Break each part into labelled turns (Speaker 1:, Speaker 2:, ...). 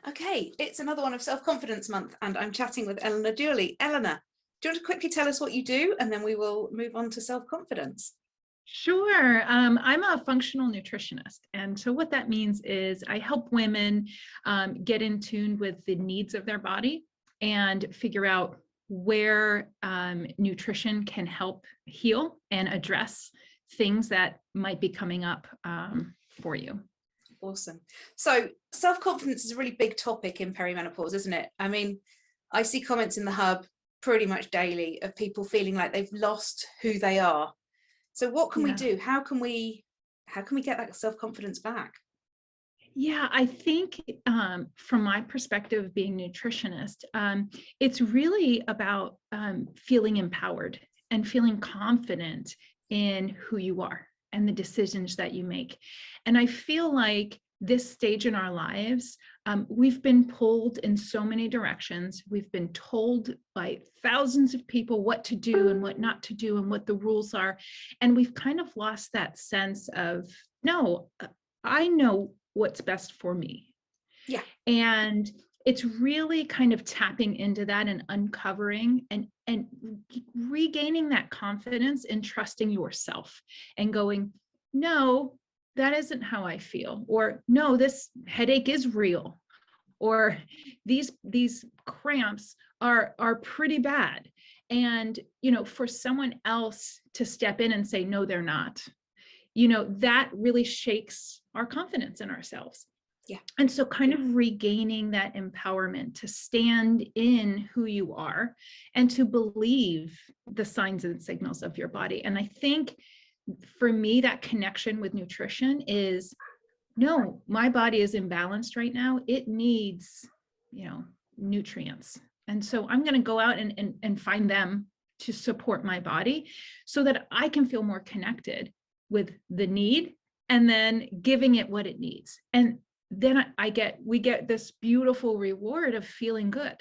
Speaker 1: Okay, it's another one of Self-Confidence Month, and I'm chatting with Eleanor Duelley. Eleanor, do you want to quickly tell us what you do, and then we will move on to self-confidence?
Speaker 2: Sure. I'm a functional nutritionist. And so what that means is I help women get in tune with the needs of their body and figure out where nutrition can help heal and address things that might be coming up for you.
Speaker 1: Awesome. So self-confidence is a really big topic in perimenopause, isn't it? I mean, I see comments in the hub pretty much daily of people feeling like they've lost who they are. So what can we do? How can we get that self-confidence back?
Speaker 2: Yeah, I think from my perspective, being nutritionist, it's really about feeling empowered and feeling confident in who you are and the decisions that you make. And I feel like this stage in our lives, we've been pulled in so many directions. We've been told by thousands of people what to do and what not to do and what the rules are. And we've kind of lost that sense of, no, I know what's best for me.
Speaker 1: Yeah.
Speaker 2: And it's really kind of tapping into that and uncovering and regaining that confidence and trusting yourself and going, no, that isn't how I feel, or no, this headache is real, or these cramps are pretty bad. And, for someone else to step in and say, no, they're not, that really shakes our confidence in ourselves.
Speaker 1: Yeah.
Speaker 2: And so kind of regaining that empowerment to stand in who you are and to believe the signs and signals of your body. And I think for me, that connection with nutrition is, no, my body is imbalanced right now. It needs, nutrients. And so I'm going to go out and find them to support my body so that I can feel more connected with the need and then giving it what it needs. And then we get this beautiful reward of feeling good.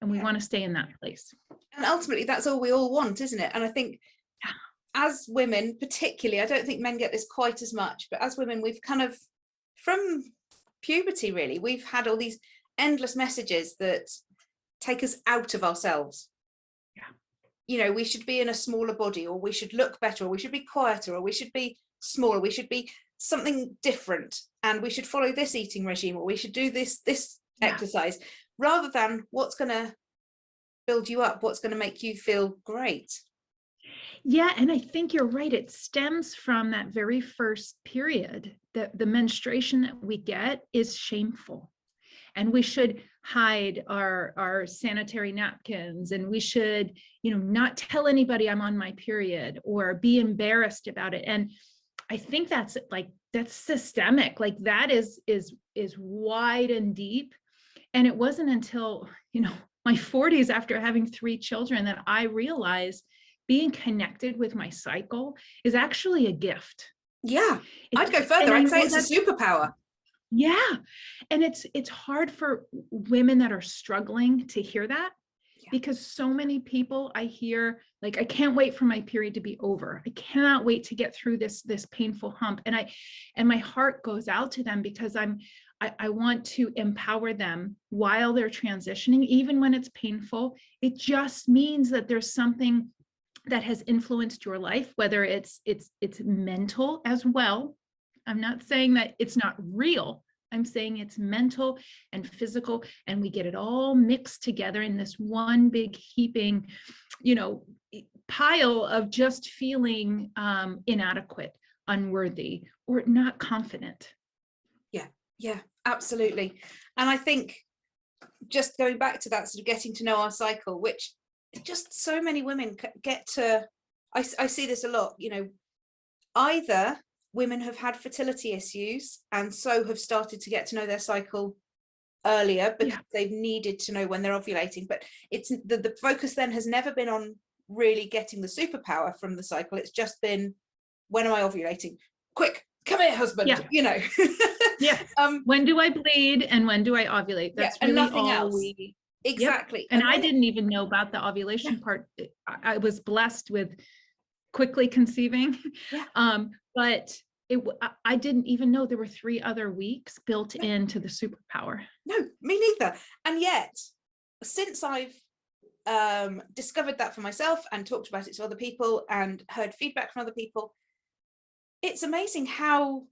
Speaker 2: And we want to stay in that place.
Speaker 1: And ultimately, that's all we all want, isn't it? And I think as women, particularly, I don't think men get this quite as much, but as women, we've kind of, from puberty, really, we've had all these endless messages that take us out of ourselves. Yeah. We should be in a smaller body, or we should look better, or we should be quieter, or we should be smaller, we should be something different, and we should follow this eating regime, or we should do this exercise, rather than what's going to build you up, what's going to make you feel great.
Speaker 2: Yeah, and I think you're right. It stems from that very first period, that the menstruation that we get is shameful. And we should hide our sanitary napkins, and we should, not tell anybody I'm on my period or be embarrassed about it. And I think that's systemic. Like that is wide and deep. And it wasn't until, my 40s, after having 3 children, that I realized being connected with my cycle is actually a gift.
Speaker 1: Yeah, I'd go further. I'd say it's a superpower.
Speaker 2: Yeah. And it's hard for women that are struggling to hear that, because so many people I hear, like, I can't wait for my period to be over. I cannot wait to get through this painful hump. And my heart goes out to them, because I want to empower them while they're transitioning, even when it's painful. It just means that there's something that has influenced your life, whether it's mental as well. I'm not saying that it's not real. I'm saying it's mental and physical, and we get it all mixed together in this one big heaping, pile of just feeling inadequate, unworthy, or not confident.
Speaker 1: Yeah, absolutely. And I think just going back to that, sort of getting to know our cycle, which just so many women get to, I see this a lot, either women have had fertility issues and so have started to get to know their cycle earlier because they've needed to know when they're ovulating, but it's the focus then has never been on really getting the superpower from the cycle. It's just been, when am I ovulating? Quick, come here, husband.
Speaker 2: Yes. When do I bleed and when do I ovulate? That's really
Speaker 1: nothing
Speaker 2: all
Speaker 1: else. Exactly.
Speaker 2: And I didn't even know about the ovulation part. I was blessed with quickly conceiving. But I didn't even know there were 3 other weeks built into the superpower.
Speaker 1: No, me neither. And yet, since I've discovered that for myself and talked about it to other people and heard feedback from other people, it's amazing how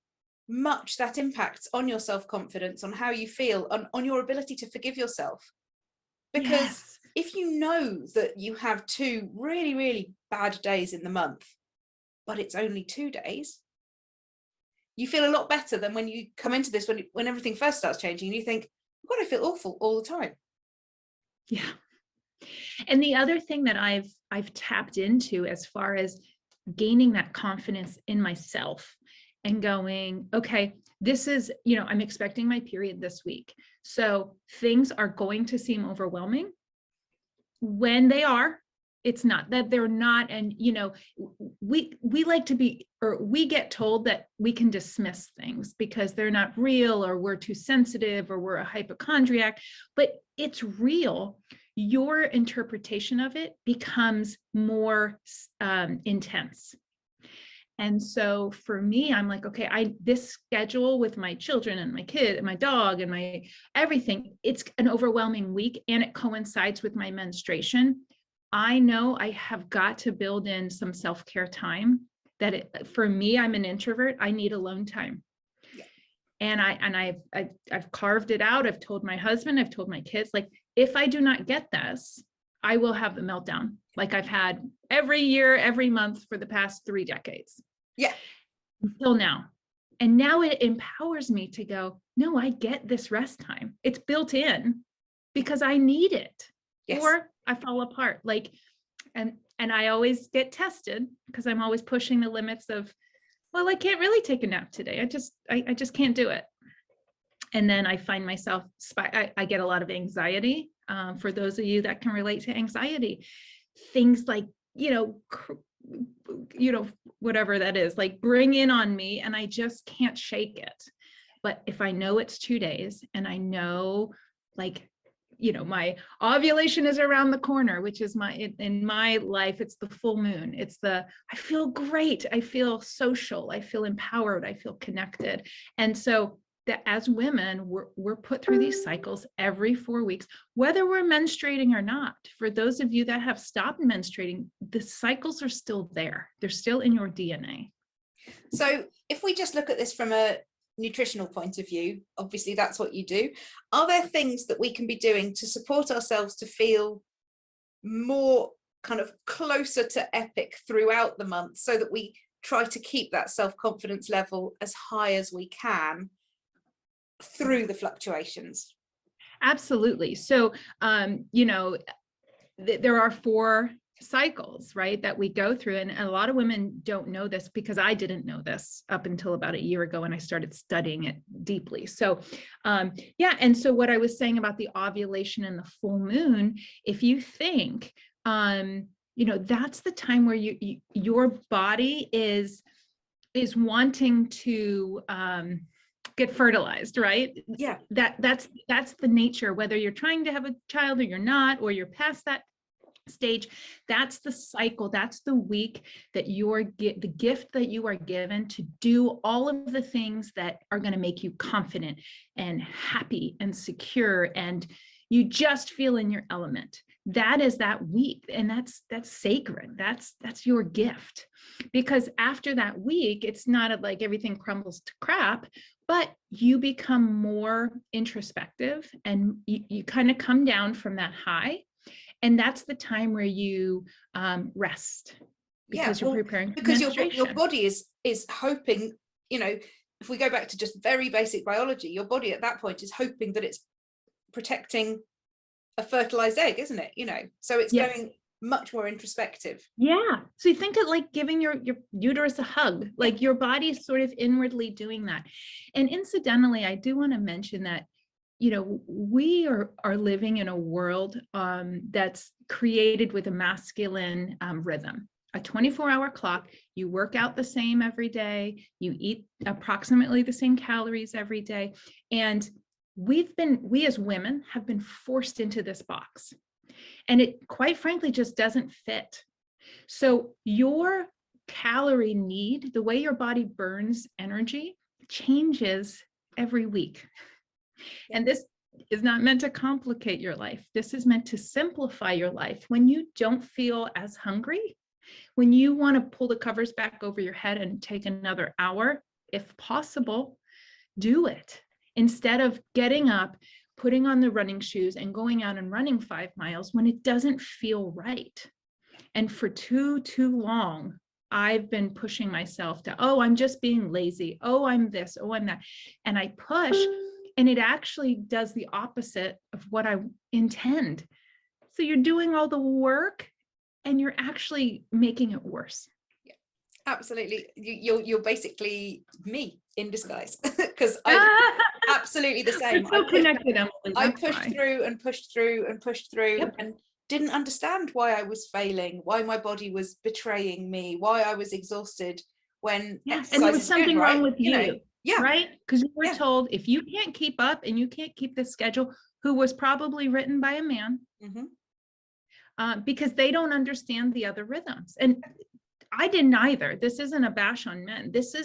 Speaker 1: much that impacts on your self-confidence, on how you feel, on your ability to forgive yourself. Because if you know that you have 2 really, really bad days in the month, but it's only 2 days, you feel a lot better than when you come into this, when everything first starts changing and you think, God, I feel awful all the time.
Speaker 2: Yeah. And the other thing that I've tapped into as far as gaining that confidence in myself and going, okay, this is, I'm expecting my period this week. So things are going to seem overwhelming. When they are, it's not that they're not. And, we like to be, or we get told that we can dismiss things because they're not real, or we're too sensitive, or we're a hypochondriac, but it's real. Your interpretation of it becomes more intense. And so for me, I'm like, okay, this schedule with my children and my kid and my dog and my everything, it's an overwhelming week, and it coincides with my menstruation. I know I have got to build in some self-care time. For me, I'm an introvert. I need alone time. Yeah. And I've carved it out. I've told my husband, I've told my kids, like, if I do not get this, I will have a meltdown like I've had every year, every month for the past 3 decades.
Speaker 1: Yeah.
Speaker 2: Until now. And now it empowers me to go, no, I get this rest time. It's built in because I need it. Yes. Or I fall apart. And I always get tested because I'm always pushing the limits of, well, I can't really take a nap today. I just can't do it. And then I find myself, I get a lot of anxiety. For those of you that can relate to anxiety, things like, whatever that is, like bring in on me, and I just can't shake it. But if I know it's 2 days, and I know, my ovulation is around the corner, which is in my life, it's the full moon. I feel great. I feel social. I feel empowered. I feel connected. And so that as women, we're put through these cycles every 4 weeks, whether we're menstruating or not. For those of you that have stopped menstruating, the cycles are still there. They're still in your DNA.
Speaker 1: So if we just look at this from a nutritional point of view, obviously that's what you do. Are there things that we can be doing to support ourselves to feel more kind of closer to epic throughout the month, so that we try to keep that self-confidence level as high as we can through the fluctuations?
Speaker 2: Absolutely. So, there are 4 cycles, right, that we go through. And a lot of women don't know this, because I didn't know this up until about a year ago when I started studying it deeply. So, And so what I was saying about the ovulation and the full moon, if you think, that's the time where your body is wanting to, get fertilized, right?
Speaker 1: Yeah.
Speaker 2: That's the nature, whether you're trying to have a child or you're not, or you're past that stage. That's the cycle. That's the week that the gift that you are given to do all of the things that are going to make you confident and happy and secure, and you just feel in your element. That is that week, and that's sacred. That's your gift, because after that week, it's not like everything crumbles to crap, but you become more introspective, and you kind of come down from that high, and that's the time where you rest, because you're preparing for menstruation.
Speaker 1: Your body is hoping, if we go back to just very basic biology, your body at that point is hoping that it's protecting a fertilized egg, isn't it? So it's going much more introspective.
Speaker 2: Yeah. So you think of like giving your uterus a hug, like your body is sort of inwardly doing that. And incidentally, I do want to mention that, we are living in a world that's created with a masculine rhythm, a 24-hour clock. You work out the same every day. You eat approximately the same calories every day. And we as women have been forced into this box, and it quite frankly just doesn't fit. So your calorie need, the way your body burns energy changes every week. And this is not meant to complicate your life. This is meant to simplify your life. When you don't feel as hungry, when you want to pull the covers back over your head and take another hour, if possible, do it. Instead of getting up, putting on the running shoes and going out and running 5 miles when it doesn't feel right. And for too long, I've been pushing myself to, oh, I'm just being lazy. Oh, I'm this. Oh, I'm that. And I push, and it actually does the opposite of what I intend. So you're doing all the work and you're actually making it worse.
Speaker 1: Yeah, absolutely. You're basically me in disguise, because I'm absolutely the same.
Speaker 2: We're so connected, Emily.
Speaker 1: I pushed through and pushed through and pushed through, and didn't understand why I was failing, why my body was betraying me, why I was exhausted when
Speaker 2: and there was something
Speaker 1: good,
Speaker 2: wrong
Speaker 1: right?
Speaker 2: with you.
Speaker 1: Yeah.
Speaker 2: Right? Because you were told, if you can't keep up and you can't keep the schedule, who was probably written by a man, because they don't understand the other rhythms. And I didn't either. This isn't a bash on men. This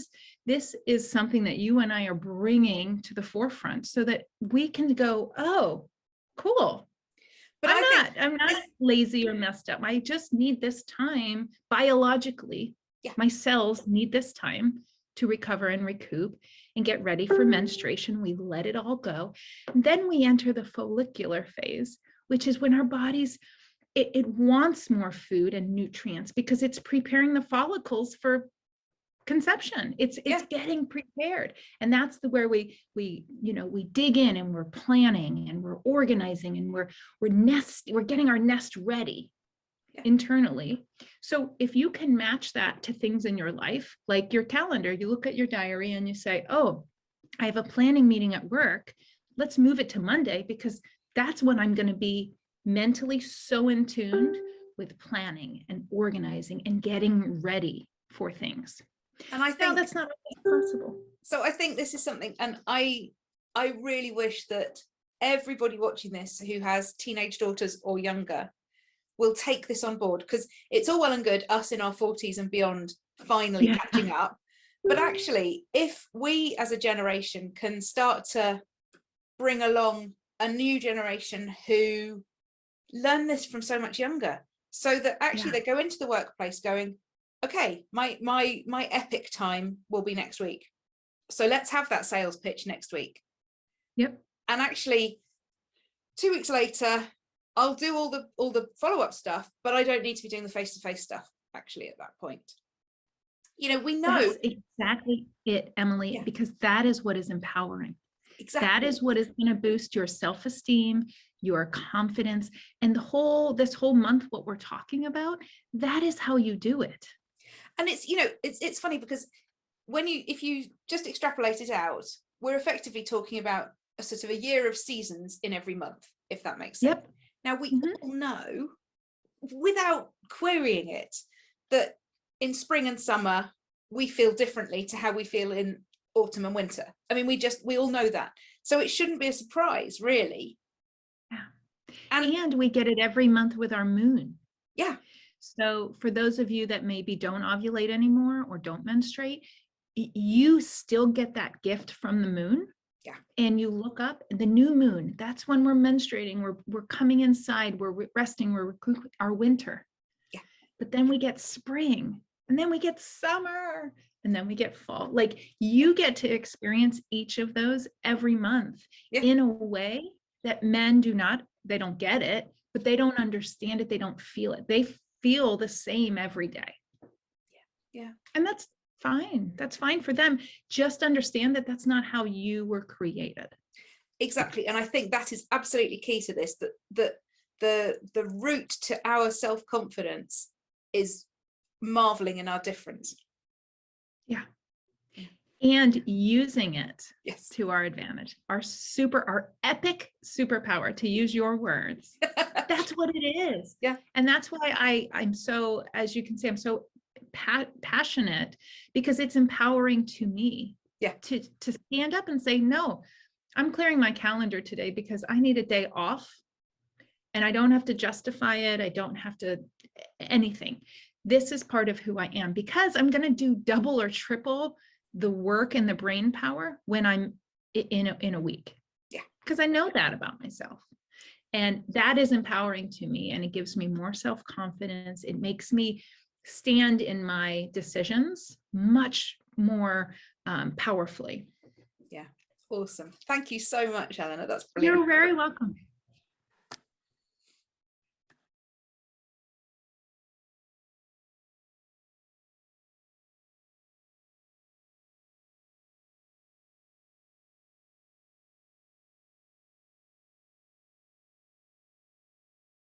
Speaker 2: is something that you and I are bringing to the forefront so that we can go, oh, cool. But I'm not lazy or messed up. I just need this time biologically. My cells need this time to recover and recoup and get ready for menstruation. We let it all go. And then we enter the follicular phase, which is when our bodies, it wants more food and nutrients because it's preparing the follicles for conception. It's getting prepared. And that's where we dig in and we're planning and we're organizing and we're getting our nest ready internally. So if you can match that to things in your life, like your calendar, you look at your diary and you say, oh, I have a planning meeting at work. Let's move it to Monday because that's when I'm going to be mentally so in tune with planning and organizing and getting ready for things. And I think that's not possible.
Speaker 1: So I think this is something, and I really wish that everybody watching this who has teenage daughters or younger will take this on board, because it's all well and good us in our 40s and beyond finally catching up. But actually, if we as a generation can start to bring along a new generation who learn this from so much younger, so that actually they go into the workplace going, okay, my epic time will be next week. So let's have that sales pitch next week.
Speaker 2: Yep.
Speaker 1: And actually 2 weeks later, I'll do all the follow-up stuff, but I don't need to be doing the face-to-face stuff actually at that point. We know.
Speaker 2: That's exactly it, Emily, because that is what is empowering.
Speaker 1: Exactly.
Speaker 2: That is what is going to boost your self-esteem, your confidence, and this whole month, what we're talking about, that is how you do it.
Speaker 1: And it's funny because if you just extrapolate it out, we're effectively talking about a sort of a year of seasons in every month, if that makes sense.
Speaker 2: Yep.
Speaker 1: Now we all know, without querying it, that in spring and summer we feel differently to how we feel in autumn and winter. I mean, we all know that. So it shouldn't be a surprise, really.
Speaker 2: Yeah. And we get it every month with our moon.
Speaker 1: Yeah.
Speaker 2: So for those of you that maybe don't ovulate anymore or don't menstruate, you still get that gift from the moon.
Speaker 1: Yeah.
Speaker 2: And you look up the new moon, that's when we're menstruating, we're coming inside, we're resting, we're our winter.
Speaker 1: Yeah.
Speaker 2: But then we get spring, and then we get summer, and then we get fall. Like, you get to experience each of those every month in a way that men they don't get it, but they don't understand it. They don't feel it. They feel the same every day.
Speaker 1: Yeah.
Speaker 2: And that's fine. That's fine for them. Just understand that that's not how you were created.
Speaker 1: Exactly. And I think that is absolutely key to this, that the route to our self-confidence is marveling in our difference.
Speaker 2: Yeah. And using it to our advantage, our epic superpower, to use your words. That's what it is.
Speaker 1: Yeah.
Speaker 2: And that's why I'm so, as you can see, I'm so passionate, because it's empowering to me to stand up and say, no, I'm clearing my calendar today because I need a day off, and I don't have to justify it. I don't have to anything. this is part of who I am, because I'm going to do double or triple the work and the brain power when I'm in a week.
Speaker 1: Yeah.
Speaker 2: Because I know that about myself. And that is empowering to me, and it gives me more self-confidence. It makes me stand in my decisions much more powerfully.
Speaker 1: Yeah. Awesome. Thank you so much, Eleanor. That's brilliant.
Speaker 2: You're very welcome.